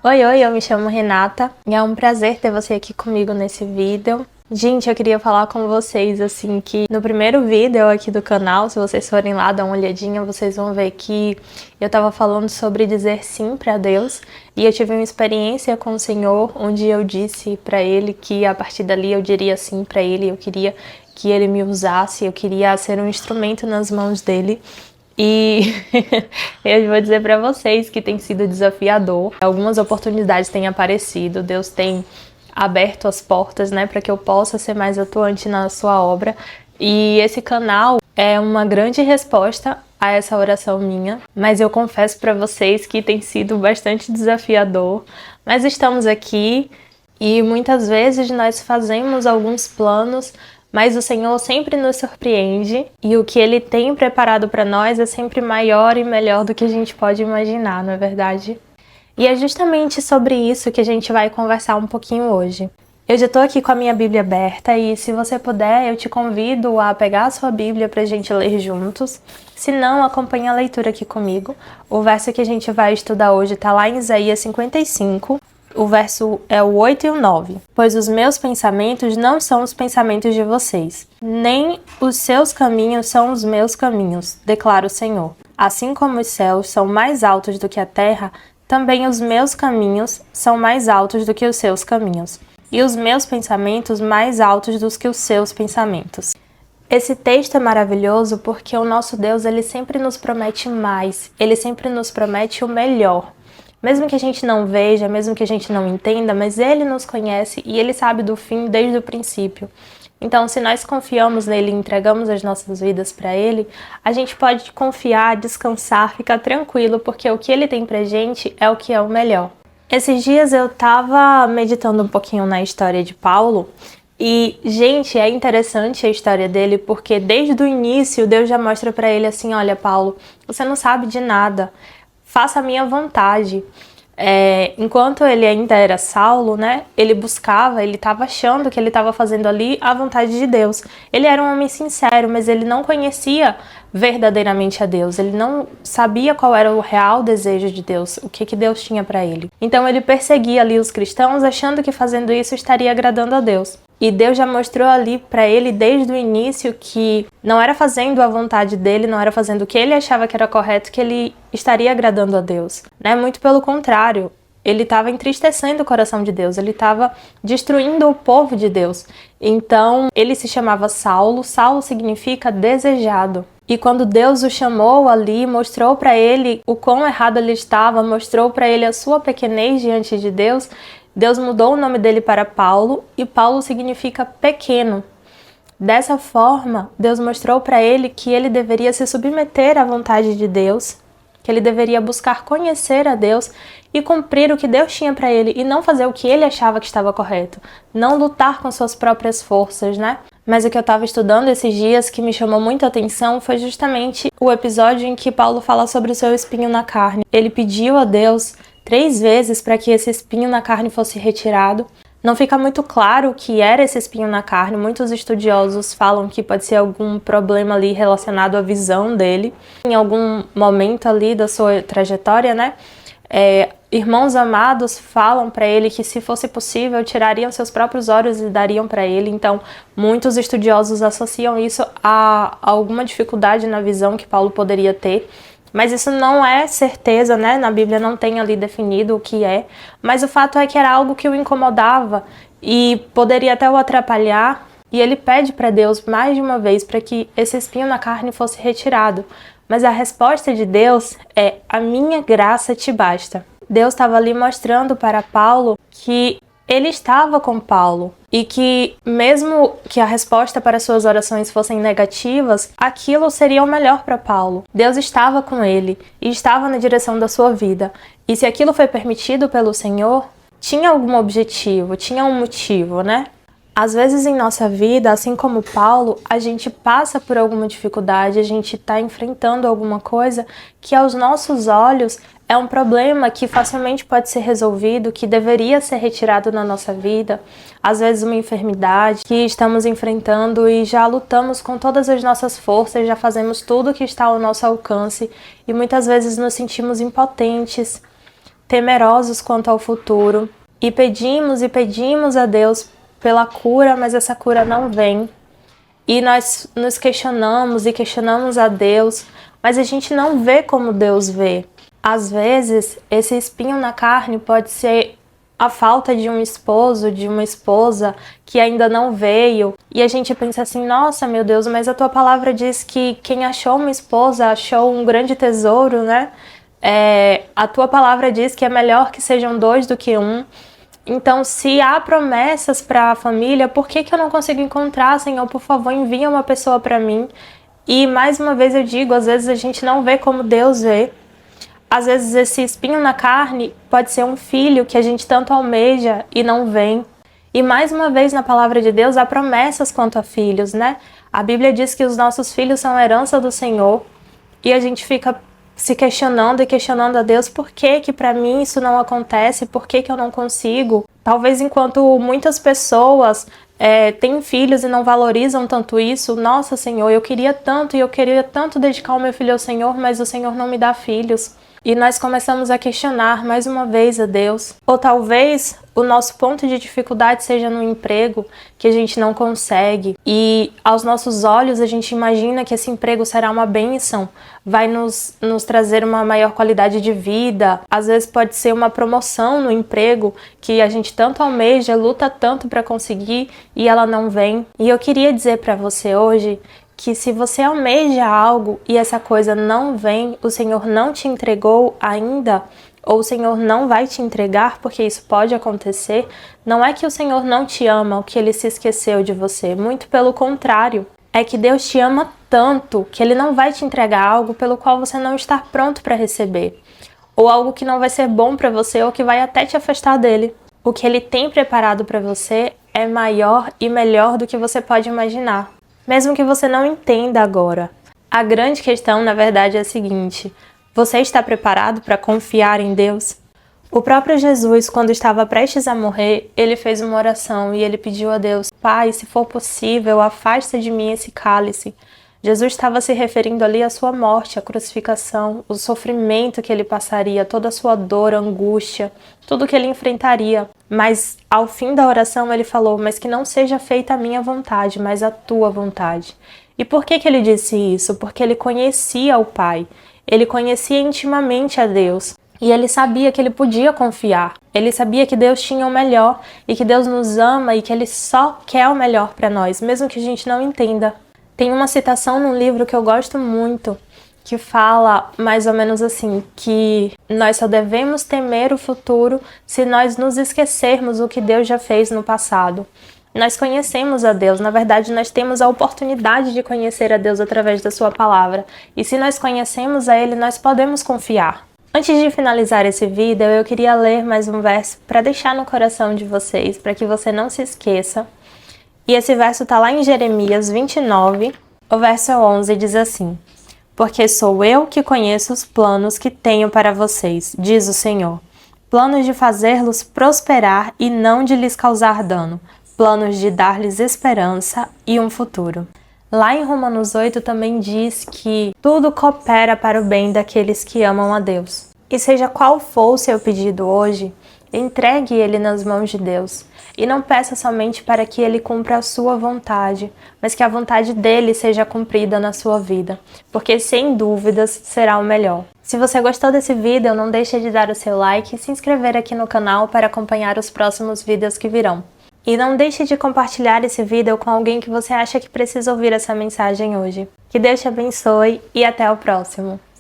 Oi, eu me chamo Renata e é um prazer ter você aqui comigo nesse vídeo. Gente, eu queria falar com vocês, assim, que no primeiro vídeo aqui do canal, se vocês forem lá dar uma olhadinha, vocês vão ver que eu tava falando sobre dizer sim pra Deus e eu tive uma experiência com o Senhor, onde eu disse pra Ele que a partir dali eu diria sim pra Ele, eu queria que Ele me usasse, eu queria ser um instrumento nas mãos dele. E eu vou dizer para vocês que tem sido desafiador. Algumas oportunidades têm aparecido, Deus tem aberto as portas, né, para que eu possa ser mais atuante na sua obra. E esse canal é uma grande resposta a essa oração minha, mas eu confesso para vocês que tem sido bastante desafiador. Mas estamos aqui e muitas vezes nós fazemos alguns planos, mas o Senhor sempre nos surpreende e o que Ele tem preparado para nós é sempre maior e melhor do que a gente pode imaginar, não é verdade? E é justamente sobre isso que a gente vai conversar um pouquinho hoje. Eu já estou aqui com a minha Bíblia aberta e se você puder, eu te convido a pegar a sua Bíblia para a gente ler juntos. Se não, acompanhe a leitura aqui comigo. O verso que a gente vai estudar hoje está lá em Isaías 55. O verso é o 8 e o 9. Pois os meus pensamentos não são os pensamentos de vocês, nem os seus caminhos são os meus caminhos, declara o Senhor. Assim como os céus são mais altos do que a terra, também os meus caminhos são mais altos do que os seus caminhos, e os meus pensamentos mais altos do que os seus pensamentos. Esse texto é maravilhoso porque o nosso Deus, ele sempre nos promete mais, ele sempre nos promete o melhor. Mesmo que a gente não veja, mesmo que a gente não entenda, mas Ele nos conhece e Ele sabe do fim desde o princípio. Então, se nós confiamos nele e entregamos as nossas vidas para Ele, a gente pode confiar, descansar, ficar tranquilo, porque o que Ele tem pra gente é o que é o melhor. Esses dias eu tava meditando um pouquinho na história de Paulo e, gente, é interessante a história dele, porque desde o início Deus já mostra para ele assim, olha, Paulo, você não sabe de nada. Faça a minha vontade. Enquanto ele ainda era Saulo, né, ele buscava, ele estava achando que ele estava fazendo ali a vontade de Deus. Ele era um homem sincero, mas ele não conhecia verdadeiramente a Deus. Ele não sabia qual era o real desejo de Deus, o que Deus tinha para ele. Então ele perseguia ali os cristãos, achando que fazendo isso estaria agradando a Deus. E Deus já mostrou ali para ele desde o início que não era fazendo a vontade dele, não era fazendo o que ele achava que era correto que ele estaria agradando a Deus, né? Muito pelo contrário, ele estava entristecendo o coração de Deus, ele estava destruindo o povo de Deus. Então, ele se chamava Saulo, Saulo significa desejado. E quando Deus o chamou ali, mostrou para ele o quão errado ele estava, mostrou para ele a sua pequenez diante de Deus, Deus mudou o nome dele para Paulo, e Paulo significa pequeno. Dessa forma, Deus mostrou para ele que ele deveria se submeter à vontade de Deus, que ele deveria buscar conhecer a Deus e cumprir o que Deus tinha para ele, e não fazer o que ele achava que estava correto, não lutar com suas próprias forças, né? Mas o que eu estava estudando esses dias que me chamou muita atenção foi justamente o episódio em que Paulo fala sobre o seu espinho na carne. Ele pediu a Deus 3 vezes para que esse espinho na carne fosse retirado. Não fica muito claro o que era esse espinho na carne. Muitos estudiosos falam que pode ser algum problema ali relacionado à visão dele. Em algum momento ali da sua trajetória, né? Irmãos amados falam para ele que, se fosse possível, tirariam seus próprios olhos e dariam para ele. Então, muitos estudiosos associam isso a alguma dificuldade na visão que Paulo poderia ter. Mas isso não é certeza, né? Na Bíblia não tem ali definido o que é. Mas o fato é que era algo que o incomodava e poderia até o atrapalhar. E ele pede para Deus mais de uma vez para que esse espinho na carne fosse retirado. Mas a resposta de Deus é: a minha graça te basta. Deus estava ali mostrando para Paulo que ele estava com Paulo e que, mesmo que a resposta para suas orações fossem negativas, aquilo seria o melhor para Paulo. Deus estava com ele e estava na direção da sua vida. E se aquilo foi permitido pelo Senhor, tinha algum objetivo, tinha um motivo, né? Às vezes em nossa vida, assim como Paulo, a gente passa por alguma dificuldade, a gente está enfrentando alguma coisa que aos nossos olhos é um problema que facilmente pode ser resolvido, que deveria ser retirado na nossa vida. Às vezes uma enfermidade que estamos enfrentando e já lutamos com todas as nossas forças, já fazemos tudo que está ao nosso alcance e muitas vezes nos sentimos impotentes. temerosos quanto ao futuro e pedimos a Deus pela cura, mas essa cura não vem. E nós nos questionamos e questionamos a Deus, mas a gente não vê como Deus vê. Às vezes, esse espinho na carne pode ser a falta de um esposo, de uma esposa que ainda não veio. E a gente pensa assim, nossa, meu Deus, mas a tua palavra diz que quem achou uma esposa achou um grande tesouro, né? A tua palavra diz que é melhor que sejam 2 do que 1. Então, se há promessas para a família, por que eu não consigo encontrar, Senhor? Por favor, envia uma pessoa para mim. E mais uma vez eu digo, às vezes a gente não vê como Deus vê. Às vezes esse espinho na carne pode ser um filho que a gente tanto almeja e não vem. E mais uma vez na palavra de Deus há promessas quanto a filhos, né? A Bíblia diz que os nossos filhos são a herança do Senhor. E a gente fica se questionando e questionando a Deus, por que que para mim isso não acontece? Por que que eu não consigo? Talvez enquanto muitas pessoas têm filhos e não valorizam tanto isso, nossa, Senhor, eu queria tanto dedicar o meu filho ao Senhor, mas o Senhor não me dá filhos. E nós começamos a questionar mais uma vez a Deus. Ou talvez o nosso ponto de dificuldade seja no emprego, que a gente não consegue. E aos nossos olhos a gente imagina que esse emprego será uma bênção, vai nos trazer uma maior qualidade de vida. Às vezes pode ser uma promoção no emprego que a gente tanto almeja, luta tanto para conseguir e ela não vem. E eu queria dizer para você hoje que se você almeja algo e essa coisa não vem, o Senhor não te entregou ainda, ou o Senhor não vai te entregar, porque isso pode acontecer, não é que o Senhor não te ama, ou que Ele se esqueceu de você, muito pelo contrário. É que Deus te ama tanto que Ele não vai te entregar algo pelo qual você não está pronto para receber, ou algo que não vai ser bom para você, ou que vai até te afastar dele. O que Ele tem preparado para você é maior e melhor do que você pode imaginar. Mesmo que você não entenda agora. A grande questão, na verdade, é a seguinte: você está preparado para confiar em Deus? O próprio Jesus, quando estava prestes a morrer, ele fez uma oração e ele pediu a Deus: Pai, se for possível, afasta de mim esse cálice. Jesus estava se referindo ali à sua morte, à crucificação, o sofrimento que ele passaria, toda a sua dor, angústia, tudo que ele enfrentaria. Mas ao fim da oração ele falou: mas que não seja feita a minha vontade, mas a tua vontade. E por que ele disse isso? Porque ele conhecia o Pai, ele conhecia intimamente a Deus. E ele sabia que ele podia confiar. Ele sabia que Deus tinha o melhor e que Deus nos ama e que Ele só quer o melhor para nós, mesmo que a gente não entenda. Tem uma citação num livro que eu gosto muito, que fala mais ou menos assim, que nós só devemos temer o futuro se nós nos esquecermos o que Deus já fez no passado. Nós conhecemos a Deus, na verdade nós temos a oportunidade de conhecer a Deus através da sua palavra. E se nós conhecemos a Ele, nós podemos confiar. Antes de finalizar esse vídeo, eu queria ler mais um verso para deixar no coração de vocês, para que você não se esqueça. E esse verso está lá em Jeremias 29, o verso 11 diz assim: Porque sou eu que conheço os planos que tenho para vocês, diz o Senhor. Planos de fazê-los prosperar e não de lhes causar dano. Planos de dar-lhes esperança e um futuro. Lá em Romanos 8 também diz que tudo coopera para o bem daqueles que amam a Deus. E seja qual for o seu pedido hoje, entregue ele nas mãos de Deus. E não peça somente para que Ele cumpra a sua vontade, mas que a vontade dEle seja cumprida na sua vida, porque sem dúvidas será o melhor. Se você gostou desse vídeo, não deixe de dar o seu like e se inscrever aqui no canal para acompanhar os próximos vídeos que virão. E não deixe de compartilhar esse vídeo com alguém que você acha que precisa ouvir essa mensagem hoje. Que Deus te abençoe e até o próximo!